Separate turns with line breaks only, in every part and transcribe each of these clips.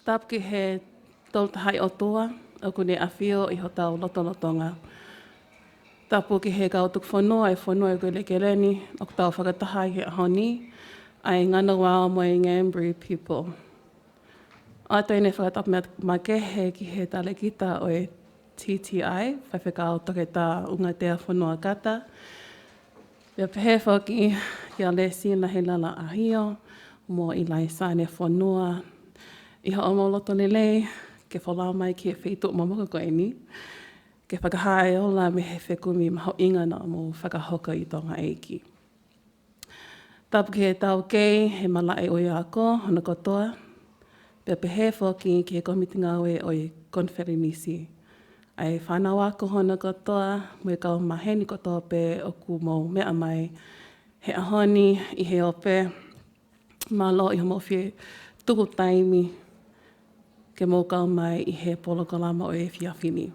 Tāpki he toltahai o toa, o kune awhio I ho tau lotolotonga. Tāpu ki he kautuk whanua e whanua ko lekeleni, o tau whakatahai he ahoni, ai ngana wao mo I Ngambri people. Ato ine whakatap ma kehe ki he talekita o e TTI, whaiwhekao toke tā unga tea whanua kata. Pia pehe whaki kia lesi na he lala ahio, mo I lai sāne whanua. I hao loto lelei, ke whalau mai ki he whetu mamaka ko eni. Ke whakahae ola me he whekumi maho ingana mo whakahoka I tonga eiki. Tāpu ki he tau kei, he malae o iako, hana kotoa. Pia pehe whaki ki he komitinga oe o I konferenisi. Ai whanau ako hana kotoa, mo e kau maheni kotoa pe o ku mo mea mai. He ahoni I he ope, malo I homo whie tuku taimi, ke mo kau mai I he polokalama o e whiawhini.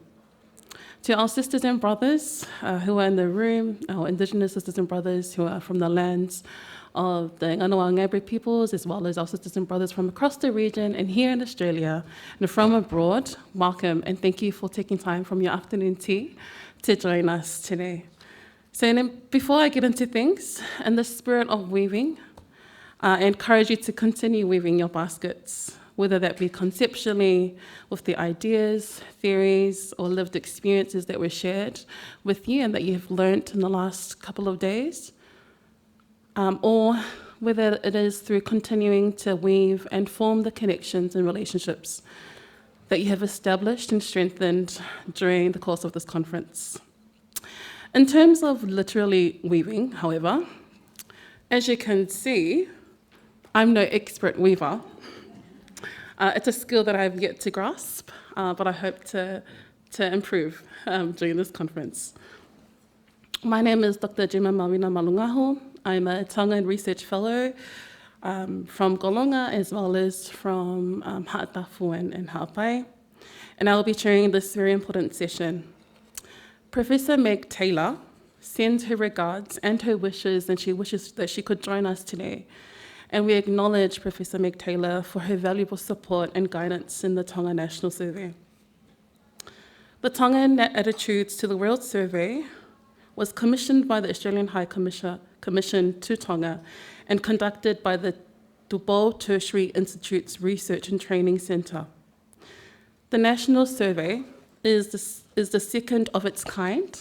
To our sisters and brothers who are in the room, our Indigenous sisters and brothers who are from the lands of the Ngānawa Ngambri peoples, as well as our sisters and brothers from across the region and here in Australia and from abroad, welcome and thank you for taking time from your afternoon tea to join us today. So then before I get into things, in the spirit of weaving, I encourage you to continue weaving your baskets, whether that be conceptually with the ideas, theories, or lived experiences that were shared with you and that you have learnt in the last couple of days, or whether it is through continuing to weave and form the connections and relationships that you have established and strengthened during the course of this conference. In terms of literally weaving, however, as you can see, I'm no expert weaver. It's a skill that I've yet to grasp, but I hope to improve during this conference. My name is Dr. Gemma Malungahu. I'm a Tongan Research Fellow from Golonga as well as from Haatafu and Haapai, and I will be chairing this very important session. Professor Meg Taylor sends her regards and her wishes, and she wishes that she could join us today. And we acknowledge Professor Meg Taylor for her valuable support and guidance in the Tonga National Survey. The Tongan Attitudes to the World Survey was commissioned by the Australian High Commission to Tonga and conducted by the Tupou Tertiary Institute's Research and Training Centre. The National Survey is the second of its kind,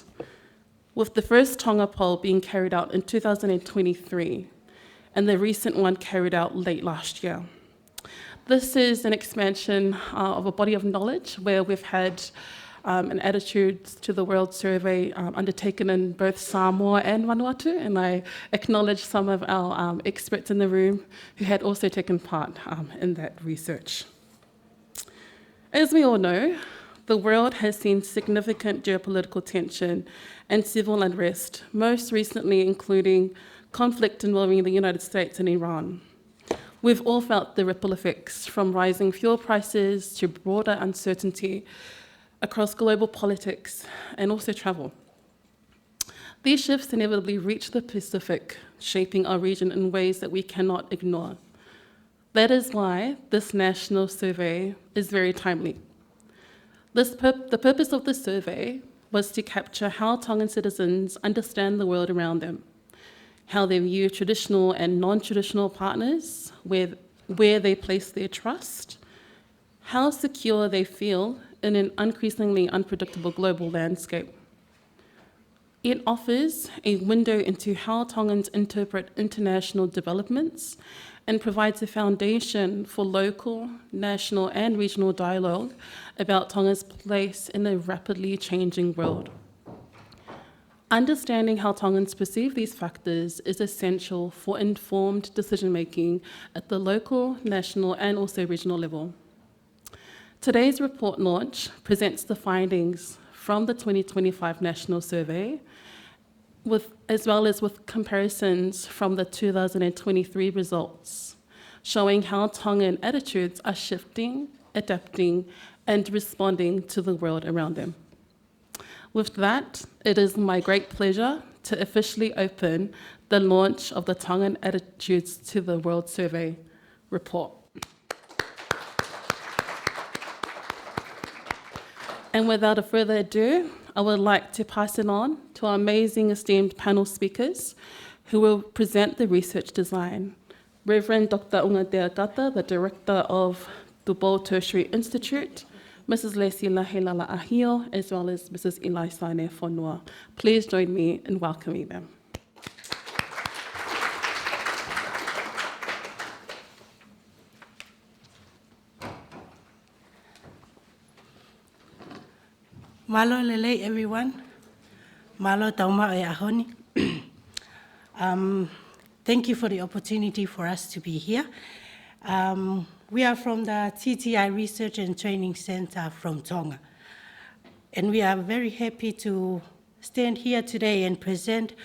with the first Tonga Poll being carried out in 2023. And the recent one carried out late last year. This is an expansion of a body of knowledge where we've had an Attitudes to the World survey undertaken in both Samoa and Vanuatu, and I acknowledge some of our experts in the room who had also taken part in that research. As we all know, the world has seen significant geopolitical tension and civil unrest, most recently including conflict involving the United States and Iran. We've all felt the ripple effects from rising fuel prices to broader uncertainty across global politics and also travel. These shifts inevitably reach the Pacific, shaping our region in ways that we cannot ignore. That is why this national survey is very timely. The purpose of the survey was to capture how Tongan citizens understand the world around them, how they view traditional and non-traditional partners, where they place their trust, how secure they feel in an increasingly unpredictable global landscape. It offers a window into how Tongans interpret international developments and provides a foundation for local, national, and regional dialogue about Tonga's place in a rapidly changing world. Understanding how Tongans perceive these factors is essential for informed decision-making at the local, national, and also regional level. Today's report launch presents the findings from the 2025 National Survey, as well as with comparisons from the 2023 results, showing how Tongan attitudes are shifting, adapting, and responding to the world around them. With that, it is my great pleasure to officially open the launch of the Tongan Attitudes to the World Survey report. And without a further ado, I would like to pass it on to our amazing esteemed panel speakers who will present the research design. Reverend Dr. Unga Deagata, the Director of Tupou Tertiary Institute, Mrs. Lacey Lahelala Ahio, as well as Mrs. Eli Sane Fonua. Please join me in welcoming them.
Malo lele everyone. Malo tauma e ahoni. Thank you for the opportunity for us to be here. We are from the TTI Research and Training Center from Tonga. And we are very happy to stand here today and present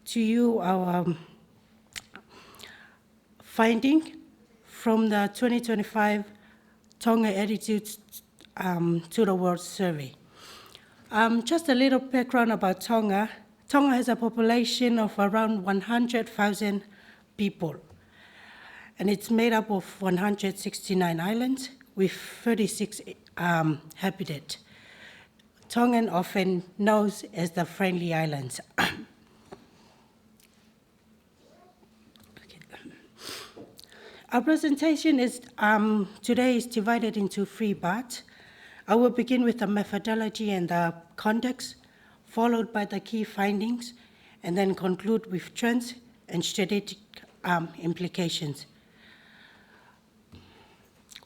to you our finding from the 2025 Tonga Attitudes to the World Survey. Just a little background about Tonga. Tonga has a population of around 100,000 people, and it's made up of 169 islands with 36 habitats. Tongan often known as the Friendly Islands. Our presentation is today is divided into 3 parts. I will begin with the methodology and the context, followed by the key findings, and then conclude with trends and strategic implications.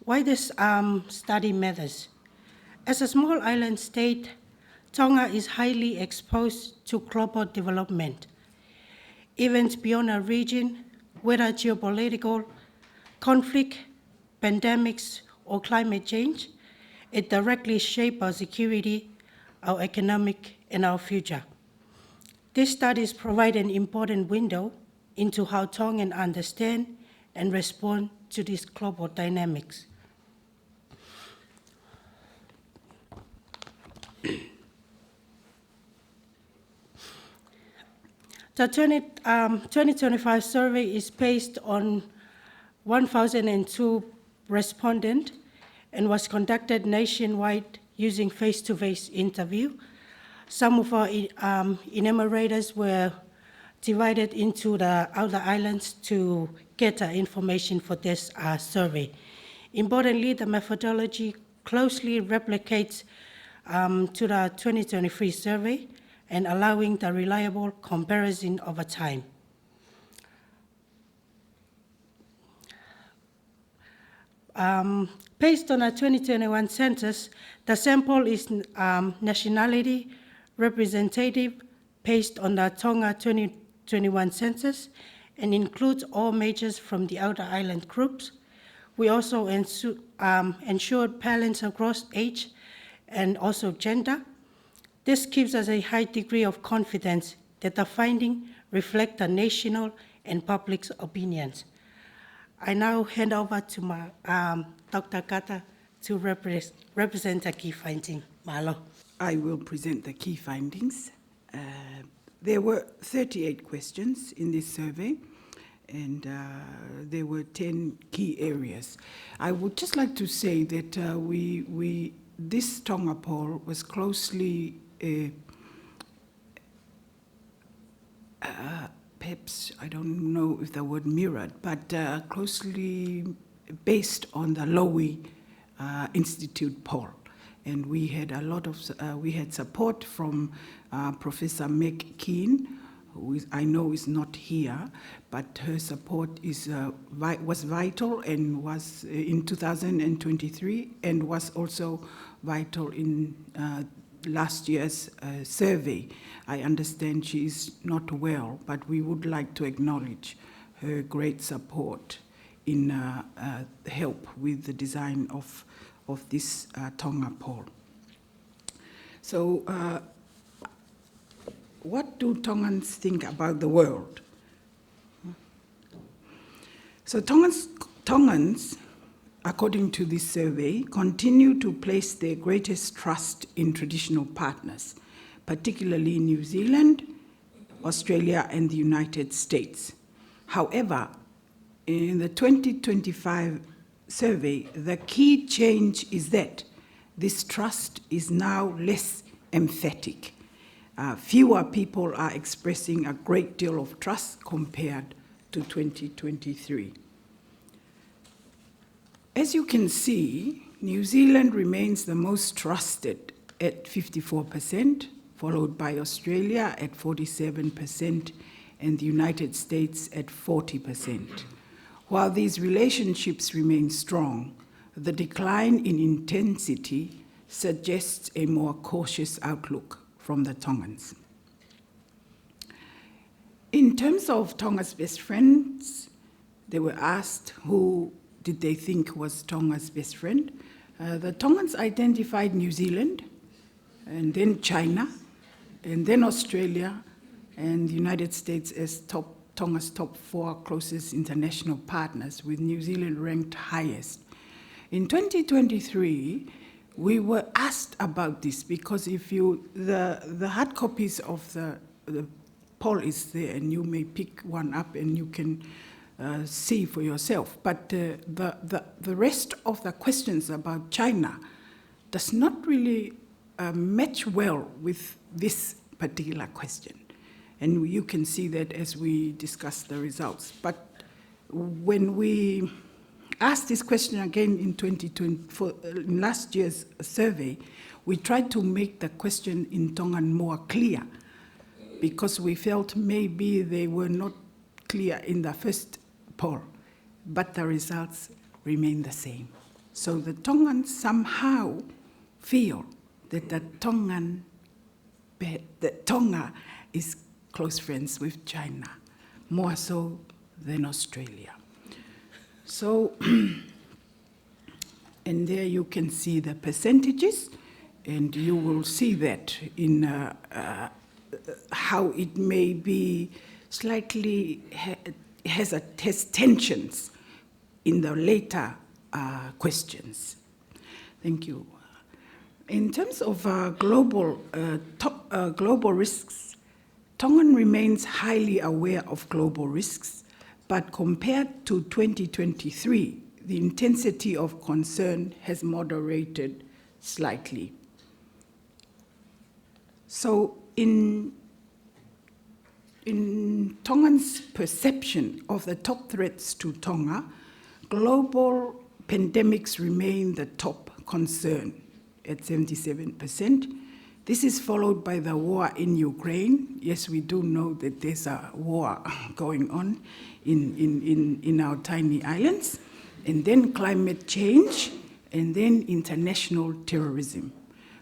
Why this study matters? As a small island state, Tonga is highly exposed to global development. Events beyond our region, whether geopolitical, conflict, pandemics, or climate change, it directly shapes our security, our economic, and our future. These studies provide an important window into how Tongans understand and respond to these global dynamics. The 2025 survey is based on 1,002 respondents and was conducted nationwide using face-to-face interview. Some of our enumerators were divided into the outer islands to get information for this survey. Importantly, the methodology closely replicates to the 2023 survey and allowing the reliable comparison over time. Based on a 2021 census, the sample is nationality representative based on the Tonga 2021 census and includes all majors from the outer island groups. We also ensured balance across age and also gender. This gives us a high degree of confidence that the findings reflect the national and public's opinions. I now hand over to my, Dr. Kata to represent the key finding. Malo.
I will present the key findings. There were 38 questions in this survey, and there were 10 key areas. I would just like to say that this Tonga poll was closely perhaps, I don't know if the word mirrored, but closely based on the Lowy Institute poll. And we had a lot of, we had support from Professor Meg Keane, who I know is not here, but her support was vital and was in 2023 and was also vital in last year's survey. I understand she is not well, but we would like to acknowledge her great support in help with the design of this Tonga poll. So what do Tongans think about the world? So Tongans, according to this survey, continue to place their greatest trust in traditional partners, particularly New Zealand, Australia, and the United States. However, in the 2025 survey, the key change is that this trust is now less emphatic. Fewer people are expressing a great deal of trust compared to 2023. As you can see, New Zealand remains the most trusted at 54%, followed by Australia at 47% and the United States at 40%. While these relationships remain strong, the decline in intensity suggests a more cautious outlook from the Tongans. In terms of Tonga's best friends, they were asked who did they think was Tonga's best friend. The Tongans identified New Zealand, and then China, and then Australia, and the United States as Tonga's top 4 closest international partners, with New Zealand ranked highest. In 2023, we were asked about this because if the hard copies of the poll is there, and you may pick one up and you can see for yourself. But the rest of the questions about China does not really match well with this particular question. And you can see that as we discuss the results. But when we asked this question again in 2020, in last year's survey, we tried to make the question in Tongan more clear, because we felt maybe they were not clear in the first poll, but the results remain the same. So the Tongans somehow feel that Tonga is close friends with China, more so than Australia. So, and there you can see the percentages, and you will see that in how it may be slightly has tensions in the later questions. Thank you. In terms of global risks, Tongan remains highly aware of global risks, but compared to 2023, the intensity of concern has moderated slightly. So in Tongans' perception of the top threats to Tonga, global pandemics remain the top concern at 77%. This is followed by the war in Ukraine. Yes, we do know that there's a war going on in our tiny islands. And then climate change, and then international terrorism.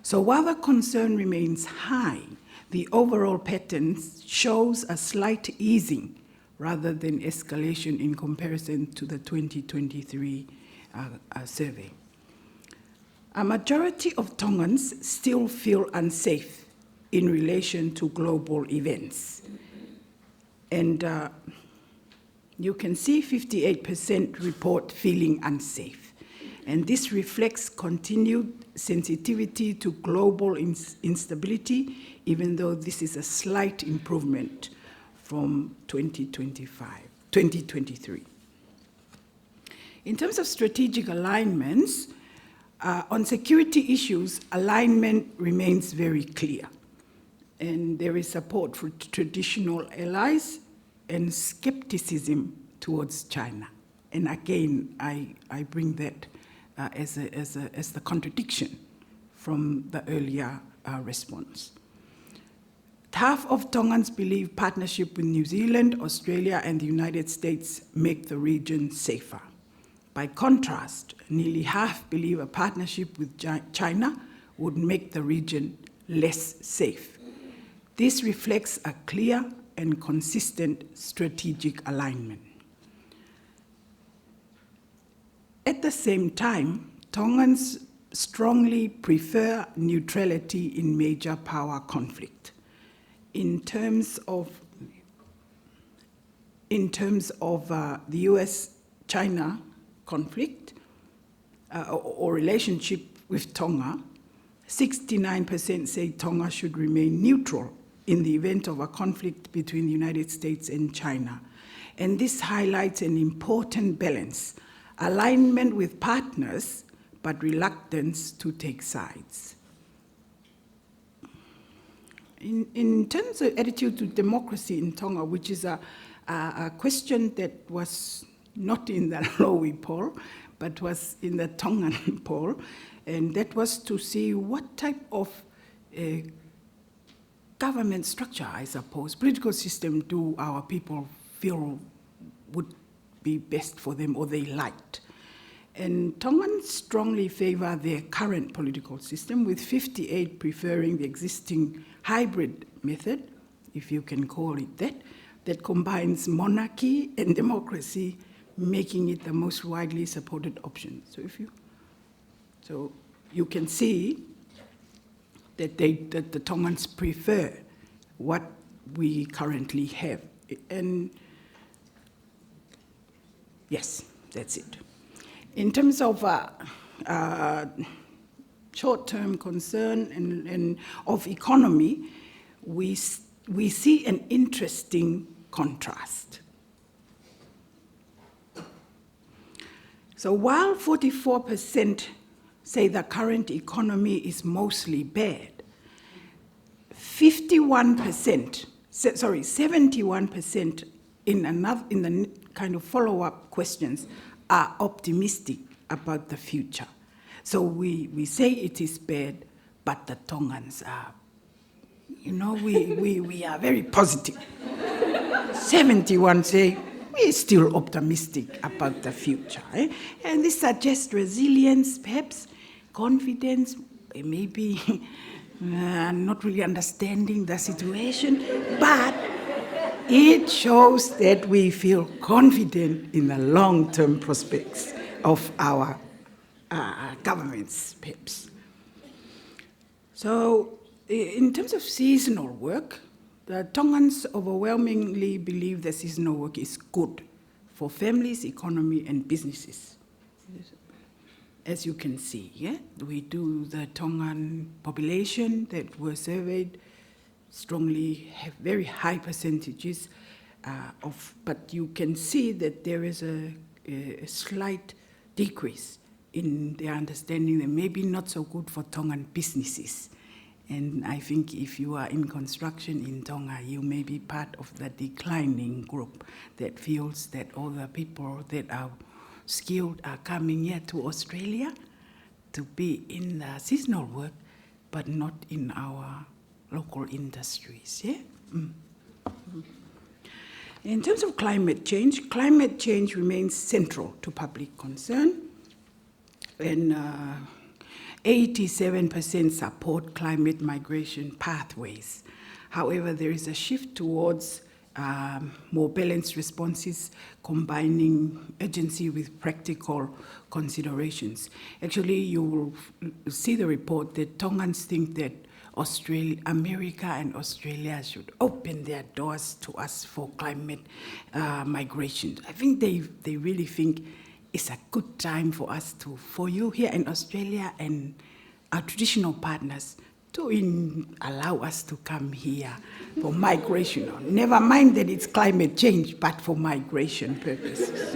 So while the concern remains high, the overall pattern shows a slight easing rather than escalation in comparison to the 2023 survey. A majority of Tongans still feel unsafe in relation to global events. And you can see 58% report feeling unsafe. And this reflects continued sensitivity to global instability, even though this is a slight improvement from 2023. In terms of strategic alignments, on security issues, alignment remains very clear. And there is support for traditional allies and skepticism towards China. And again, I bring that as the contradiction from the earlier response. Half of Tongans believe partnership with New Zealand, Australia, and the United States make the region safer. By contrast, nearly half believe a partnership with China would make the region less safe. This reflects a clear and consistent strategic alignment. At the same time, Tongans strongly prefer neutrality in major power conflict. In terms of the US-China conflict or relationship with Tonga, 69% say Tonga should remain neutral in the event of a conflict between the United States and China. And this highlights an important balance: alignment with partners, but reluctance to take sides. In terms of attitude to democracy in Tonga, which is a question that was not in the Lowy poll, but was in the Tongan poll, and that was to see what type of government structure, I suppose, political system do our people feel would be best for them or they liked. And Tongans strongly favor their current political system, with 58 preferring the existing hybrid method, if you can call it that, that combines monarchy and democracy, making it the most widely supported option. So you can see that the Tongans prefer what we currently have. And yes, that's it. In terms of short-term concern and of economy, we see an interesting contrast. So while 44% say the current economy is mostly bad, 71% in the kind of follow-up questions are optimistic about the future. So we say it is bad, but the Tongans are, we are very positive. 71 say, we're still optimistic about the future. And this suggests resilience, perhaps confidence, maybe not really understanding the situation, but it shows that we feel confident in the long-term prospects of our governments, perhaps. So in terms of seasonal work, the Tongans overwhelmingly believe that seasonal work is good for families, economy, and businesses. As you can see, we do the Tongan population that were surveyed strongly have very high percentages but you can see that there is a slight decrease in their understanding that maybe not so good for Tongan businesses. And I think if you are in construction in Tonga, you may be part of the declining group that feels that all the people that are skilled are coming here to Australia to be in the seasonal work, but not in our local industries. In terms of climate change remains central to public concern, and 87% support climate migration pathways. However, there is a shift towards more balanced responses, combining urgency with practical considerations. Actually, you will see the report that Tongans think that America and Australia should open their doors to us for climate migration. I think they really think it's a good time for you here in Australia and our traditional partners to allow us to come here for migration. Never mind that it's climate change, but for migration purposes.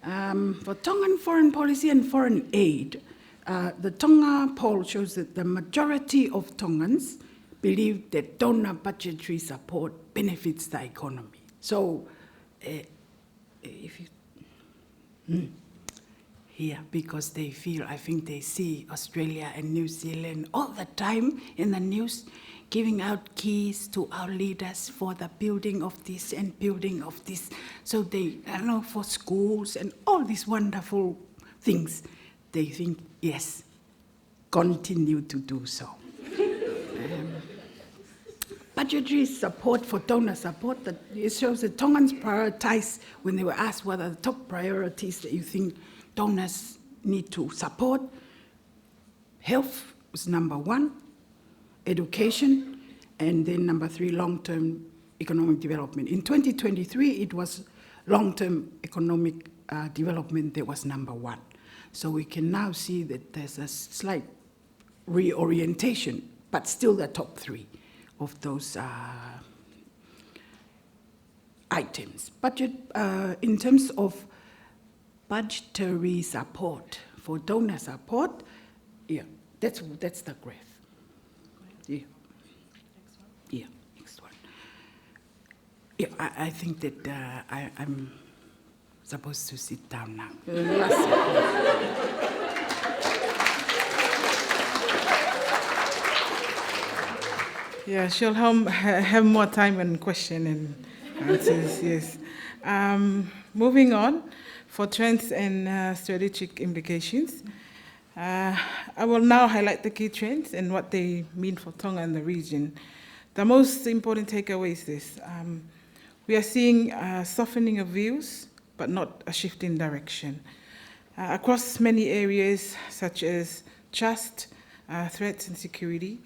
For Tongan foreign policy and foreign aid, the Tonga poll shows that the majority of Tongans believe that donor budgetary support benefits the economy. So, if you here, because they feel, I think they see Australia and New Zealand all the time in the news, giving out keys to our leaders for the building of this and building of this. So they, for schools and all these wonderful things, they think, yes, continue to do so. Budgetary support for donor support, that it shows that Tongans prioritize, when they were asked what are the top priorities that you think donors need to support, health was number 1, education, and then number 3, long-term economic development. In 2023, it was long-term economic development that was number 1. So we can now see that there's a slight reorientation, but still the top 3 of those items. Budget, in terms of budgetary support for donor support. Yeah, that's the graph. Yeah. Yeah, next one. Yeah, I think that I'm supposed to sit down now.
Yeah, she'll have more time and question and answers, yes. Moving on, for trends and strategic implications, I will now highlight the key trends and what they mean for Tonga and the region. The most important takeaway is this. We are seeing a softening of views, but not a shift in direction. Across many areas, such as trust, threats and security,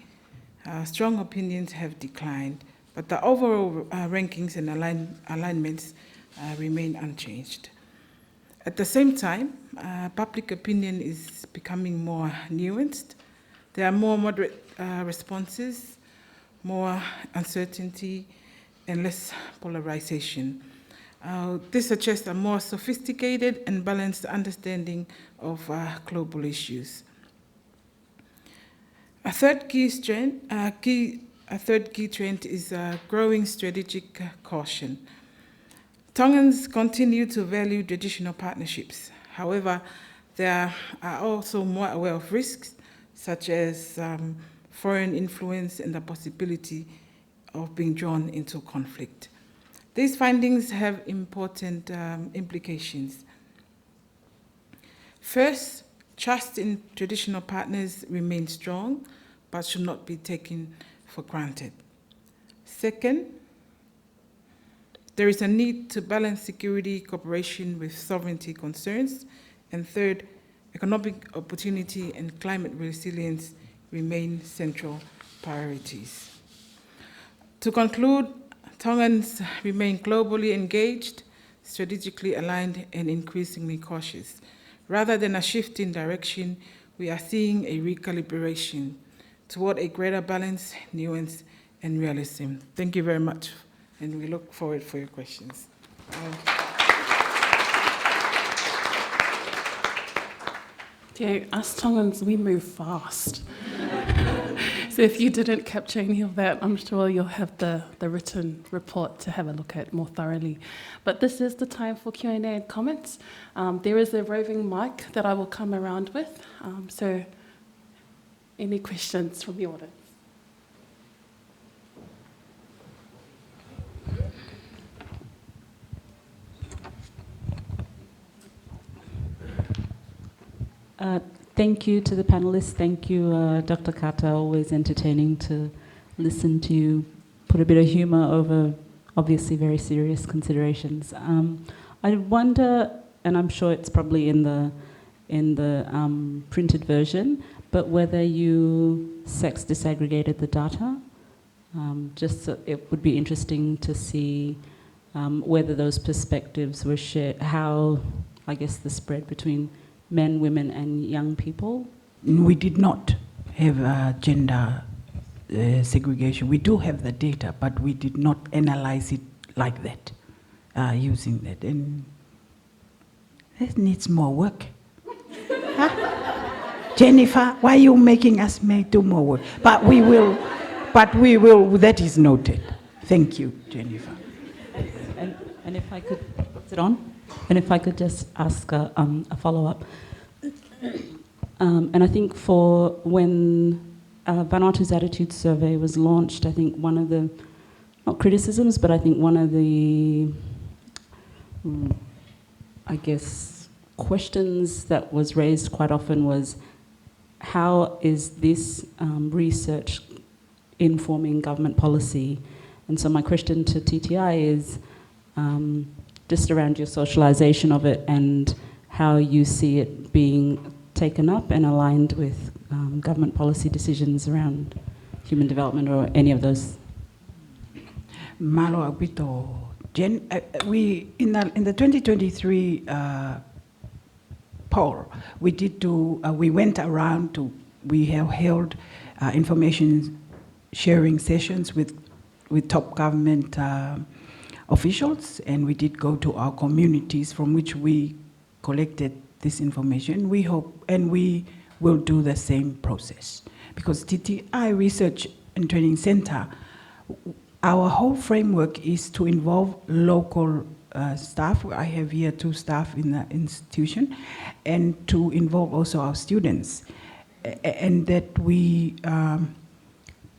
strong opinions have declined, but the overall rankings and alignments remain unchanged. At the same time, public opinion is becoming more nuanced. There are more moderate responses, more uncertainty, and less polarization. This suggests a more sophisticated and balanced understanding of global issues. A third key trend is growing strategic caution. Tongans continue to value traditional partnerships. However, they are also more aware of risks, such as foreign influence and the possibility of being drawn into conflict. These findings have important implications. First, trust in traditional partners remains strong, but should not be taken for granted. Second, there is a need to balance security cooperation with sovereignty concerns. And third, economic opportunity and climate resilience remain central priorities. To conclude, Tongans remain globally engaged, strategically aligned, and increasingly cautious. Rather than a shift in direction, we are seeing a recalibration toward a greater balance, nuance, and realism. Thank you very much, and we look forward for your questions.
Yeah, us Tongans, we move fast. So if you didn't capture any of that, I'm sure you'll have the written report to have a look at more thoroughly. But this is the time for Q&A and comments. There is a roving mic that I will come around with. So any questions from the audience?
Thank you to the panelists. Thank you, Dr. Kata, always entertaining to listen to you, put a bit of humor over obviously very serious considerations. I wonder, and I'm sure it's probably in the printed version, but whether you sex disaggregated the data. Just so it would be interesting to see whether those perspectives were shared, how, I guess, the spread between men, women, and young people?
We did not have gender segregation. We do have the data, but we did not analyze it like that, using that. And it needs more work. Huh? Jennifer, why are you making us do more work? But we will, that is noted. Thank you, Jennifer.
And if I could, is it on? And if I could just ask a follow-up. And I think for when Vanuatu's Attitudes survey was launched, I think one of the, not criticisms, but I think one of the, I guess, questions that was raised quite often was, how is this research informing government policy? And so my question to TTI is, just around your socialization of it and how you see it being taken up and aligned with government policy decisions around human development or any of those.
Malo Abito, we in the 2023 poll, we went around to, we have held information sharing sessions with top government officials, and we did go to our communities from which we collected this information. We hope, and we will do the same process. Because TTI Research and Training Center, our whole framework is to involve local staff. I have here 2 staff in the institution, and to involve also our students, and that we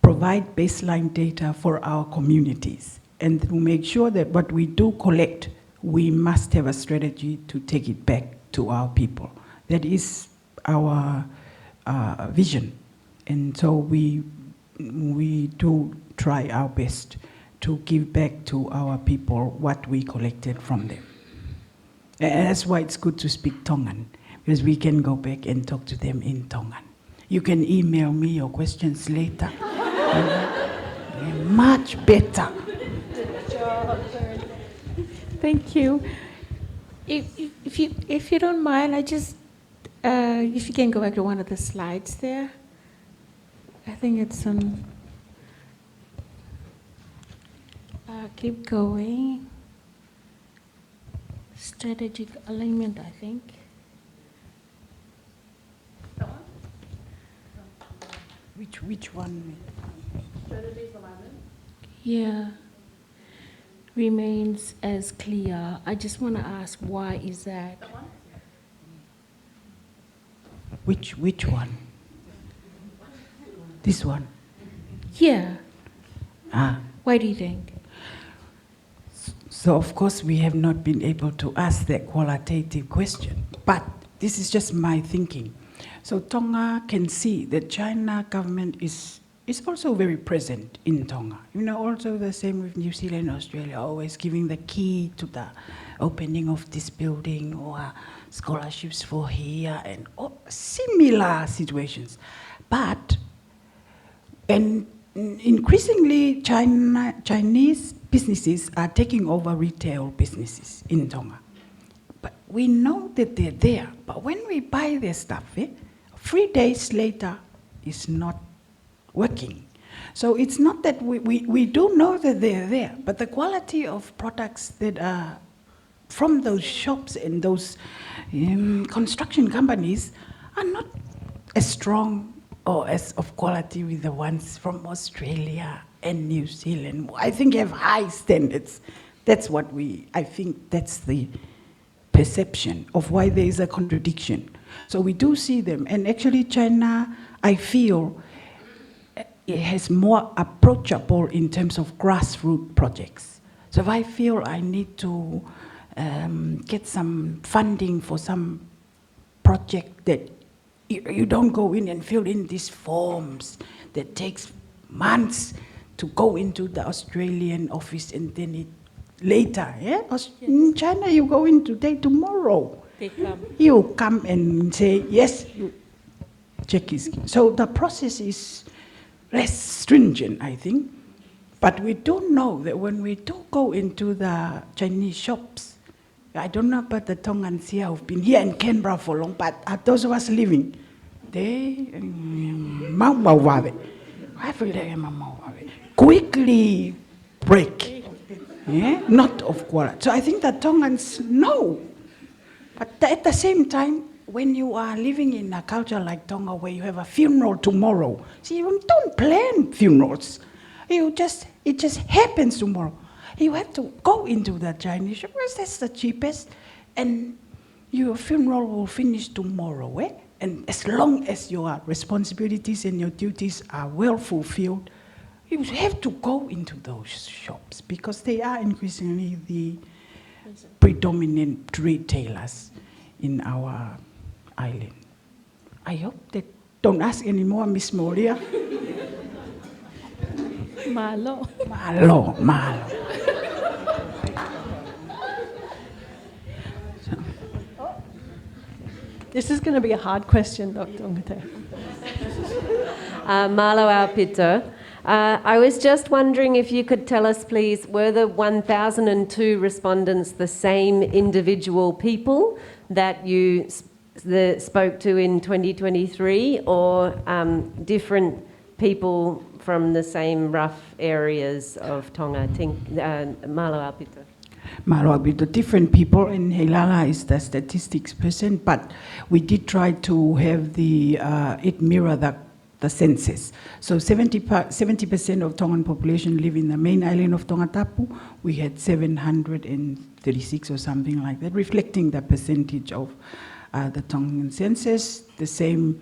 provide baseline data for our communities, and to make sure that what we do collect, we must have a strategy to take it back to our people. That is our vision, and so we do try our best to give back to our people what we collected from them. And that's why it's good to speak Tongan, because we can go back and talk to them in Tongan. You can email me your questions later. Much better.
Thank you. If you don't mind, I just, if you can go back to one of the slides there. I think it's keep going. Strategic alignment, I think.
Which one?
Strategies alignment.
Yeah. Remains as clear. I just want to ask, why is that?
That one?
Which one? This one?
Yeah.
Ah.
Why do you think?
So of course we have not been able to ask that qualitative question, but this is just my thinking. So Tonga can see that China government is also very present in Tonga. You know, also the same with New Zealand, Australia, always giving the key to the opening of this building, or scholarships for here, and similar situations. But, and increasingly Chinese businesses are taking over retail businesses in Tonga. But we know that they're there. But when we buy their stuff, 3 days later, it's not working. So it's not that we do know that they're there, but the quality of products that are from those shops and those construction companies are not as strong or as of quality with the ones from Australia and New Zealand. I think have high standards. That's what I think that's the perception of why there is a contradiction. So we do see them, and actually China, I feel, it has more approachable in terms of grassroots projects. So if I feel I need to get some funding for some project that you don't go in and fill in these forms that takes months to go into the Australian office, and then later, in China you go in today, tomorrow.
They come.
You come and say, yes, you check his skin. So the process is less stringent, I think. But we do know that when we do go into the Chinese shops, I don't know about the Tongans here who've been here in Canberra for long, but those of us living, they quickly break, not of quality. So I think the Tongans know. But at the same time, when you are living in a culture like Tonga where you have a funeral tomorrow, see, you don't plan funerals. It just happens tomorrow. You have to go into the Chinese shop, because that's the cheapest, and your funeral will finish tomorrow. And as long as your responsibilities and your duties are well fulfilled, you have to go into those shops, because they are increasingly the predominant retailers in our island. I hope they don't ask anymore, Miss Moria.
Malo.
This is going to be a hard question, Dr. Ngate.
Malo Aupito. I was just wondering if you could tell us, please, were the 1,002 respondents the same individual people that you spoke to in 2023, or different people from the same rough areas of Tonga? Malo Aupito.
Malo with the different people, and Helala is the statistics person, but we did try to have it mirror the census. So 70% of Tongan population live in the main island of Tongatapu. We had 736 or something like that, reflecting the percentage of the Tongan census, the same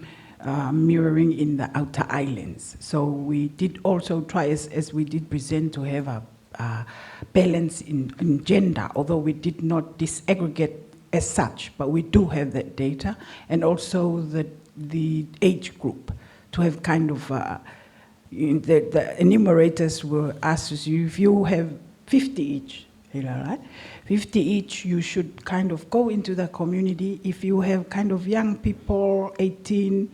mirroring in the outer islands. So we did also try, as we did present, to have a balance in gender, although we did not disaggregate as such, but we do have that data, and also the age group, to have kind of, the enumerators were asked you, if you have 50 each, right? 50 each, you should kind of go into the community. If you have kind of young people, 18,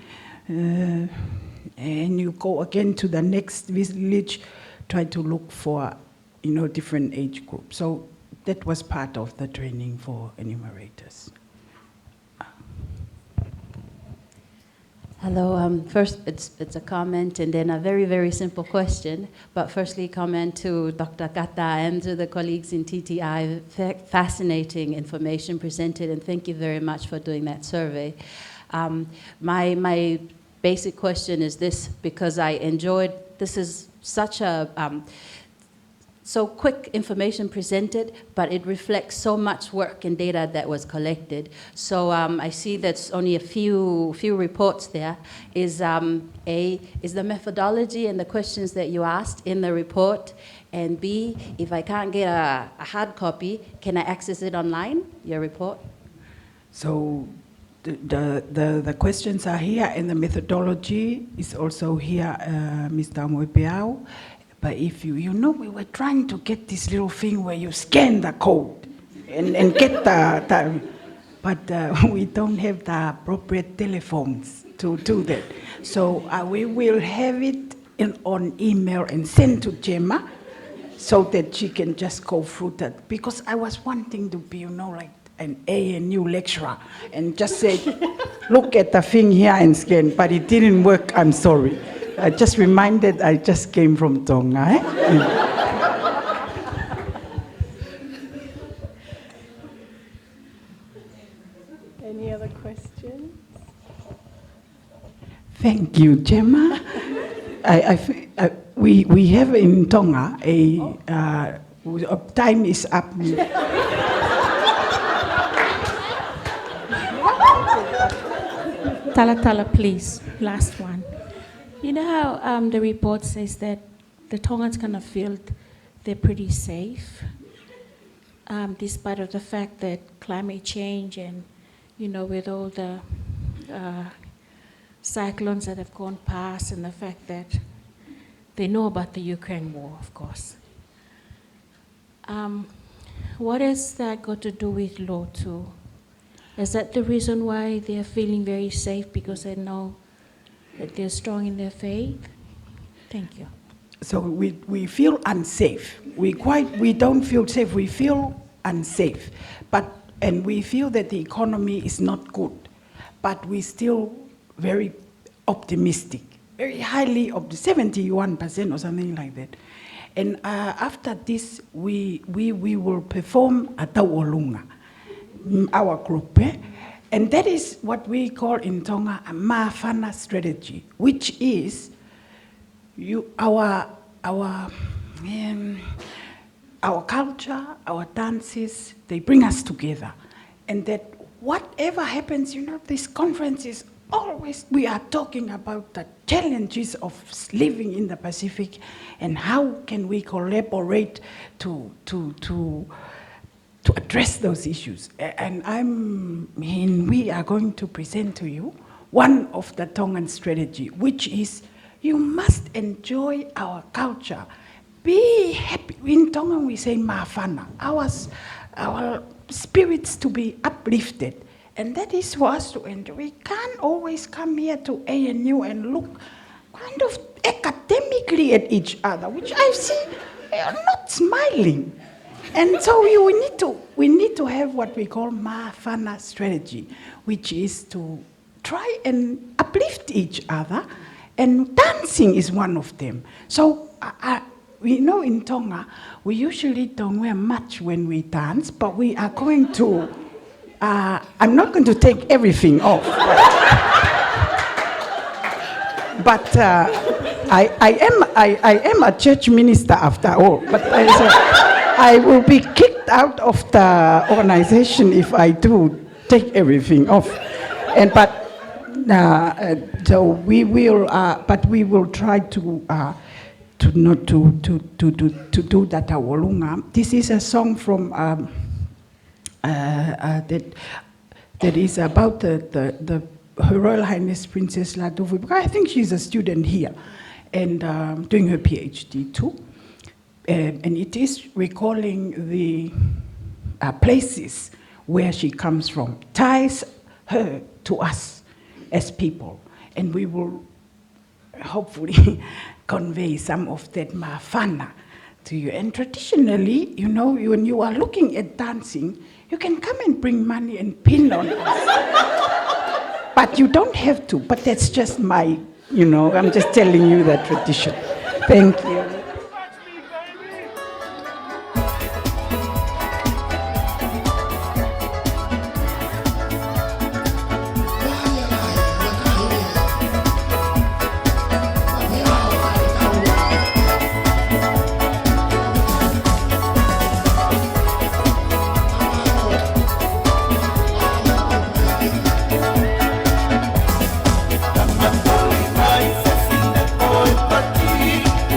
and you go again to the next village, try to look for, different age groups. So that was part of the training for enumerators.
Hello, first it's a comment and then a very, very simple question. But firstly, comment to Dr. Kata and to the colleagues in TTI. Fascinating information presented, and thank you very much for doing that survey. My basic question is this, because I enjoyed, this is such a, so quick information presented, but it reflects so much work and data that was collected. So I see that's only a few reports there. Is the methodology and the questions that you asked in the report? And B, if I can't get a hard copy, can I access it online, your report?
So the questions are here, and the methodology is also here, Mr. Moepeau. But if we were trying to get this little thing where you scan the code and get but we don't have the appropriate telephones to do that. So we will have it on email and send to Gemma so that she can just go through that. Because I was wanting to be, like an ANU lecturer and just say, look at the thing here and scan, but it didn't work, I'm sorry. I just reminded I just came from Tonga.
Any other questions?
Thank you, Gemma. We have in Tonga time is up.
Tala, please, last one. You know how the report says that the Tongans kind of feel they're pretty safe, despite of the fact that climate change and, with all the cyclones that have gone past, and the fact that they know about the Ukraine war, of course. What has that got to do with law too? Is that the reason why they're feeling very safe, because they know that they're strong in their faith? Thank you.
So we feel unsafe. We don't feel safe. We feel unsafe, and we feel that the economy is not good, but we're still very optimistic, very highly 71% or something like that. And after this, we will perform a Tauolunga, our group. And that is what we call in Tonga a Mafana strategy, which is our culture, our dances, they bring us together. And that whatever happens, this conference is always, we are talking about the challenges of living in the Pacific and how can we collaborate to address those issues. And we are going to present to you one of the Tongan strategy, which is you must enjoy our culture. Be happy. In Tongan we say mafana, our spirits to be uplifted. And that is for us to enjoy. We can't always come here to ANU and look kind of academically at each other, which I see they are not smiling. And so we need to have what we call Mafana strategy, which is to try and uplift each other, and dancing is one of them. So we know in Tonga, we usually don't wear much when we dance, but we are going to, I'm not going to take everything off. But I am a church minister after all, but I will be kicked out of the organization if I do take everything off. So we will try to not to do that awolunga. This is a song from that is about the Her Royal Highness Princess Latofu, because I think she's a student here and doing her PhD too. And it is recalling the places where she comes from, ties her to us as people. And we will hopefully convey some of that mafana to you. And traditionally, you know, when you are looking at dancing, you can come and bring money and pin on us. But you don't have to, but that's just my, you know, I'm just telling you that tradition. Thank you.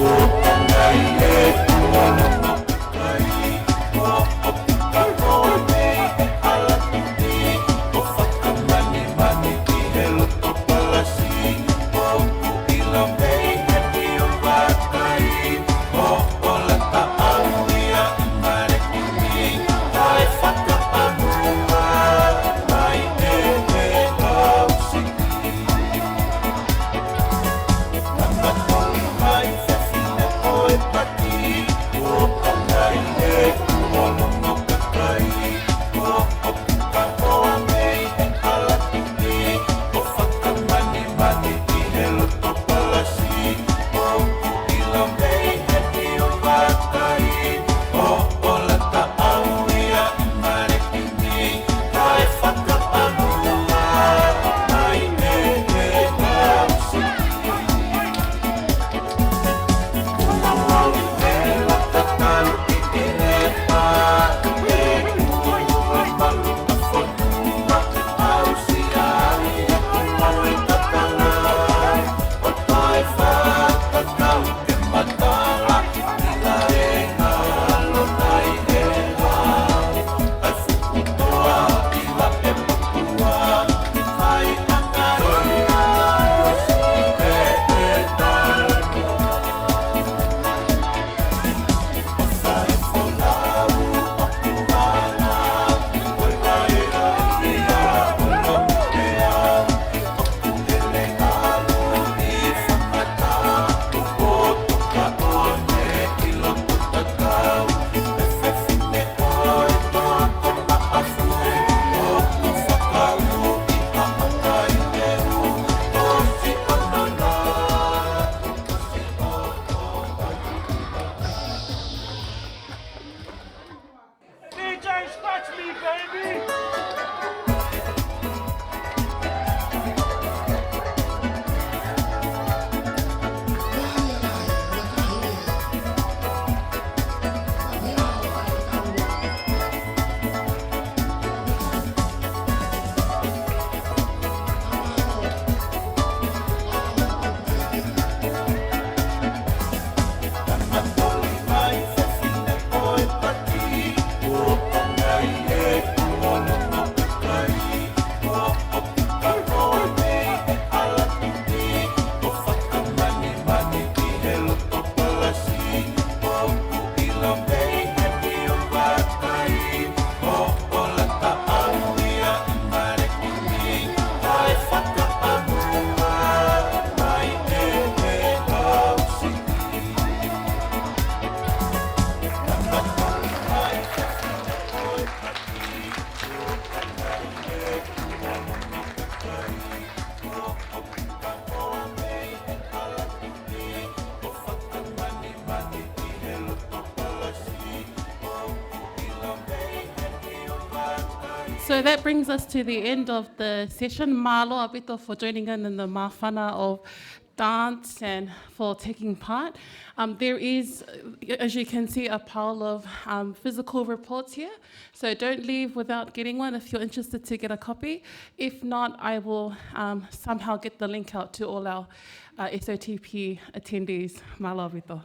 Oh,
So that brings us to the end of the session. Malo abito for joining in the mawhana of dance and for taking part. There is, as you can see, a pile of physical reports here. So don't leave without getting one if you're interested to get a copy. If not, I will somehow get the link out to all our SOTP attendees. Malo abito.